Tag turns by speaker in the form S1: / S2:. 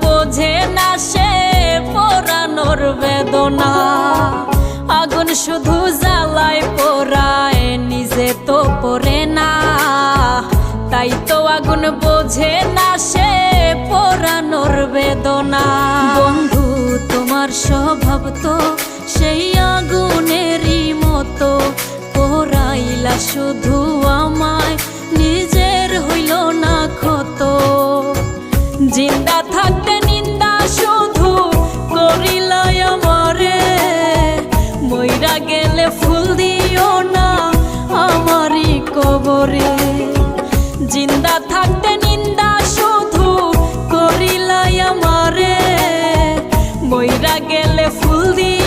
S1: বোঝে না সে পোড়ানোর বেদনা। আগুন শুধু জ্বালায় পোড়ায়, নিজে তো পড়ে না। তাই তো আগুন বোঝে না সে পোড়ানোর বেদনা। বন্ধু তোমার স্বভাব তো সেই আগুনেরই মতো, পোড়াইলা শুধু আমায়, নিজের হইল না ক্ষত। জিন্দা থাকতে নিন্দা শুধু করিলাই আমারে, মইরা গেলে ফুল দিও না আমারই কবরে। জিন্দা থাকতে নিন্দা শুধু করিলাই আমারে, মইরা গেলে ফুল দিও